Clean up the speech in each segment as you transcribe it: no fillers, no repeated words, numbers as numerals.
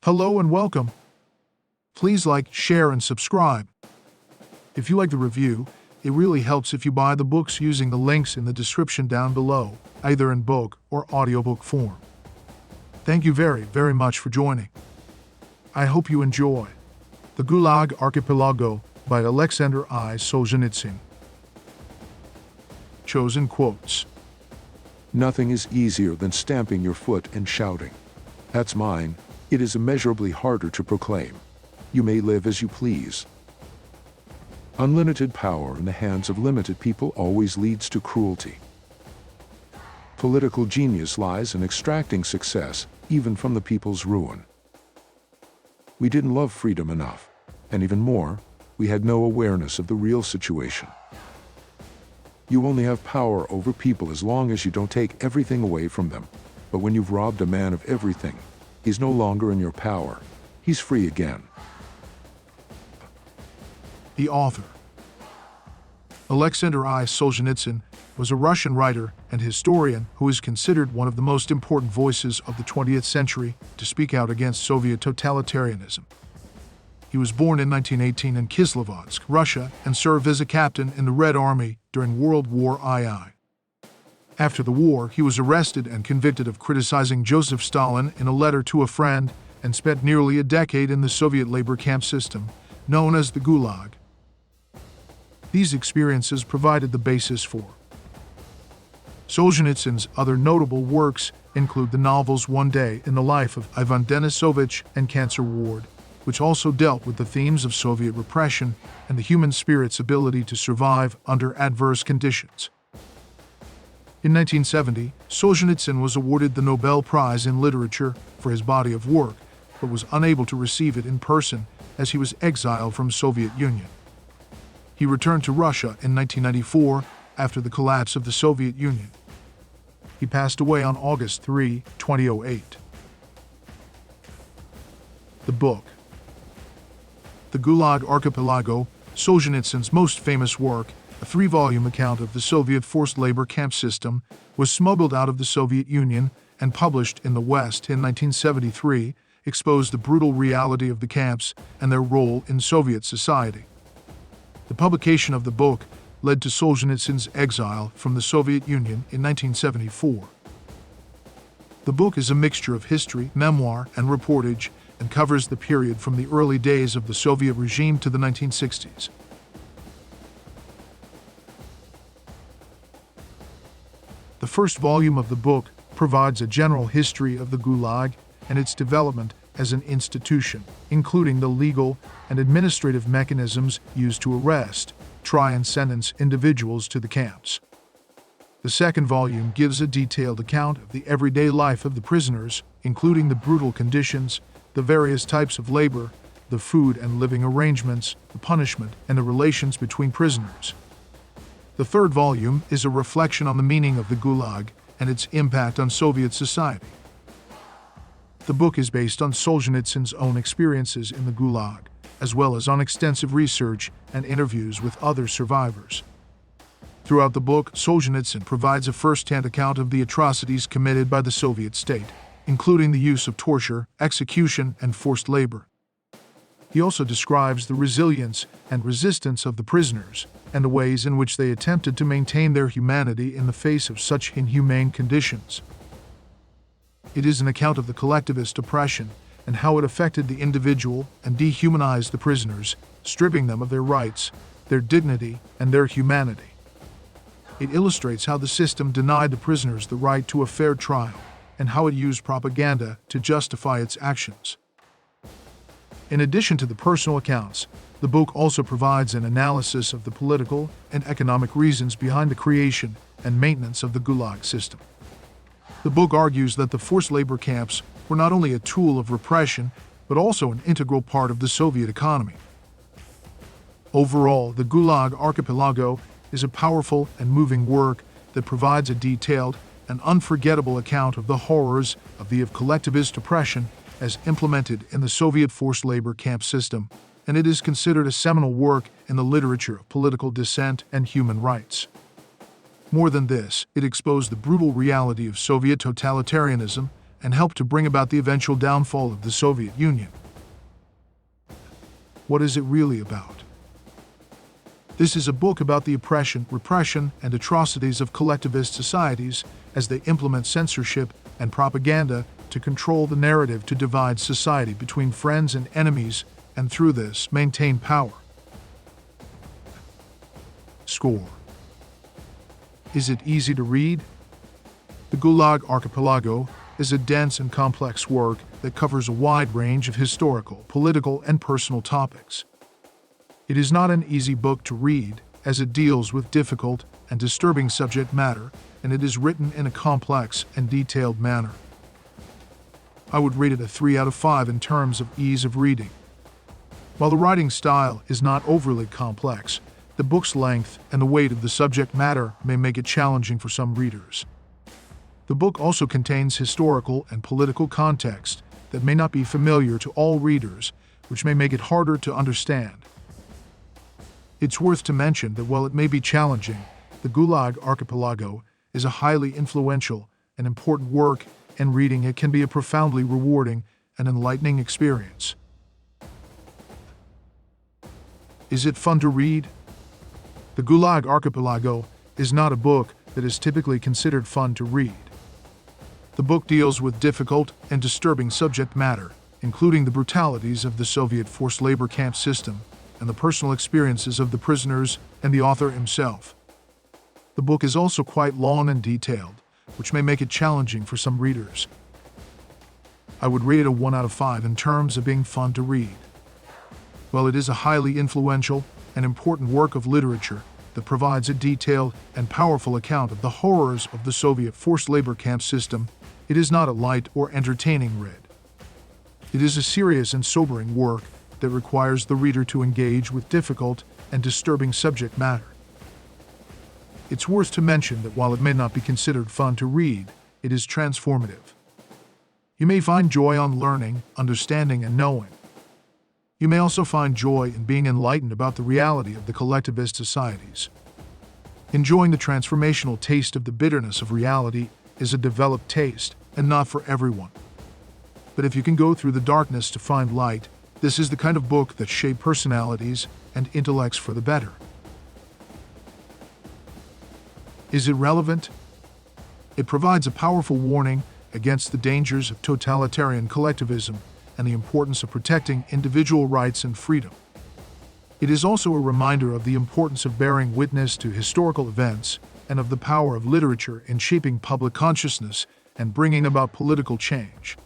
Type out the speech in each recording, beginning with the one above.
Hello and welcome. Please like, share, and subscribe. If you like the review, it really helps if you buy the books using the links in the description down below, either in book or audiobook form. Thank you very much for joining. I hope you enjoy The Gulag Archipelago by Alksandr I. Solzhenitsyn. Chosen quotes. Nothing is easier than stamping your foot and shouting, "That's mine." It is immeasurably harder to proclaim, "You may live as you please." Unlimited power in the hands of limited people always leads to cruelty. Political genius lies in extracting success, even from the people's ruin. We didn't love freedom enough, and even more, we had no awareness of the real situation. You only have power over people as long as you don't take everything away from them, but when you've robbed a man of everything, he's no longer in your power. He's free again. The author. Alksandr I. Solzhenitsyn was a Russian writer and historian who is considered one of the most important voices of the 20th century to speak out against Soviet totalitarianism. He was born in 1918 in Kislovodsk, Russia, and served as a captain in the Red Army during World War II. After the war, he was arrested and convicted of criticizing Joseph Stalin in a letter to a friend and spent nearly a decade in the Soviet labor camp system, known as the Gulag. These experiences provided the basis for Solzhenitsyn's other notable works include the novels One Day in the Life of Ivan Denisovich and Cancer Ward, which also dealt with the themes of Soviet repression and the human spirit's ability to survive under adverse conditions. In 1970, Solzhenitsyn was awarded the Nobel Prize in Literature for his body of work, but was unable to receive it in person as he was exiled from Soviet Union. He returned to Russia in 1994 after the collapse of the Soviet Union. He passed away on August 3, 2008. The book. The Gulag Archipelago, Solzhenitsyn's most famous work, a 3-volume account of the Soviet forced labor camp system, was smuggled out of the Soviet Union and published in the West in 1973, exposed the brutal reality of the camps and their role in Soviet society. The publication of the book led to Solzhenitsyn's exile from the Soviet Union in 1974. The book is a mixture of history, memoir, and reportage, and covers the period from the early days of the Soviet regime to the 1960s. The first volume of the book provides a general history of the Gulag and its development as an institution, including the legal and administrative mechanisms used to arrest, try, and sentence individuals to the camps. The second volume gives a detailed account of the everyday life of the prisoners, including the brutal conditions, the various types of labor, the food and living arrangements, the punishment, and the relations between prisoners. The third volume is a reflection on the meaning of the Gulag and its impact on Soviet society. The book is based on Solzhenitsyn's own experiences in the Gulag, as well as on extensive research and interviews with other survivors. Throughout the book, Solzhenitsyn provides a first-hand account of the atrocities committed by the Soviet state, including the use of torture, execution, and forced labor. He also describes the resilience and resistance of the prisoners and the ways in which they attempted to maintain their humanity in the face of such inhumane conditions. It is an account of the collectivist oppression and how it affected the individual and dehumanized the prisoners, stripping them of their rights, their dignity, and their humanity. It illustrates how the system denied the prisoners the right to a fair trial and how it used propaganda to justify its actions. In addition to the personal accounts, the book also provides an analysis of the political and economic reasons behind the creation and maintenance of the Gulag system. The book argues that the forced labor camps were not only a tool of repression, but also an integral part of the Soviet economy. Overall, the Gulag Archipelago is a powerful and moving work that provides a detailed and unforgettable account of the horrors of the collectivist oppression as implemented in the Soviet forced labor camp system, and it is considered a seminal work in the literature of political dissent and human rights. More than this, it exposed the brutal reality of Soviet totalitarianism and helped to bring about the eventual downfall of the Soviet Union. What is it really about? This is a book about the oppression, repression, and atrocities of collectivist societies as they implement censorship and propaganda to control the narrative, to divide society between friends and enemies, and through this maintain power. Score. Is it easy to read? The Gulag Archipelago is a dense and complex work that covers a wide range of historical, political, and personal topics. It is not an easy book to read, as it deals with difficult and disturbing subject matter, and it is written in a complex and detailed manner. I would rate it a 3 out of 5 in terms of ease of reading. While the writing style is not overly complex, the book's length and the weight of the subject matter may make it challenging for some readers. The book also contains historical and political context that may not be familiar to all readers, which may make it harder to understand. It's worth to mention that while it may be challenging, the Gulag Archipelago is a highly influential and important work, and reading it can be a profoundly rewarding and enlightening experience. Is it fun to read? The Gulag Archipelago is not a book that is typically considered fun to read. The book deals with difficult and disturbing subject matter, including the brutalities of the Soviet forced labor camp system and the personal experiences of the prisoners and the author himself. The book is also quite long and detailed, which may make it challenging for some readers. I would rate it a 1 out of 5 in terms of being fun to read. While it is a highly influential and important work of literature that provides a detailed and powerful account of the horrors of the Soviet forced labor camp system, it is not a light or entertaining read. It is a serious and sobering work that requires the reader to engage with difficult and disturbing subject matter. It's worth to mention that while it may not be considered fun to read, it is transformative. You may find joy on learning, understanding, and knowing. You may also find joy in being enlightened about the reality of the collectivist societies. Enjoying the transformational taste of the bitterness of reality is a developed taste, and not for everyone. But if you can go through the darkness to find light, this is the kind of book that shapes personalities and intellects for the better. Is it relevant? It provides a powerful warning against the dangers of totalitarian collectivism and the importance of protecting individual rights and freedom. It is also a reminder of the importance of bearing witness to historical events and of the power of literature in shaping public consciousness and bringing about political change.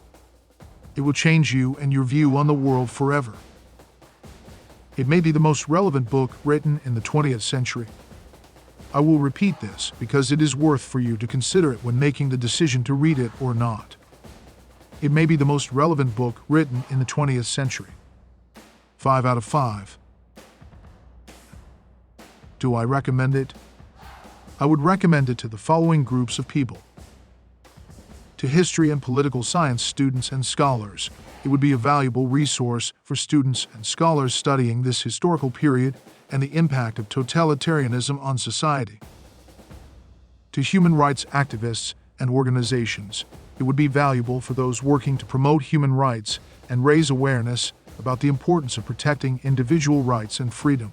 It will change you and your view on the world forever. It may be the most relevant book written in the 20th century. I will repeat this because it is worth for you to consider it when making the decision to read it or not. It may be the most relevant book written in the 20th century. 5 out of 5. Do I recommend it? I would recommend it to the following groups of people. To history and political science students and scholars, it would be a valuable resource for students and scholars studying this historical period and the impact of totalitarianism on society. To human rights activists and organizations, it would be valuable for those working to promote human rights and raise awareness about the importance of protecting individual rights and freedom.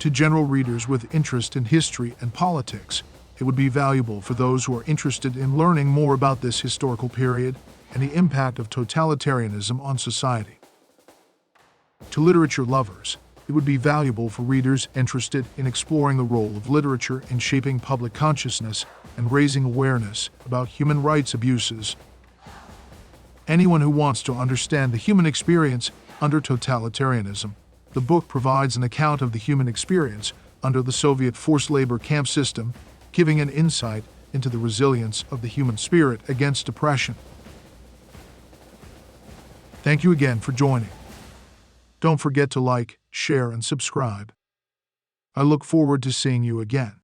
To general readers with interest in history and politics, it would be valuable for those who are interested in learning more about this historical period and the impact of totalitarianism on society. To literature lovers, it would be valuable for readers interested in exploring the role of literature in shaping public consciousness and raising awareness about human rights abuses. Anyone who wants to understand the human experience under totalitarianism, the book provides an account of the human experience under the Soviet forced labor camp system, giving an insight into the resilience of the human spirit against oppression. Thank you again for joining. Don't forget to like, share, and subscribe. I look forward to seeing you again.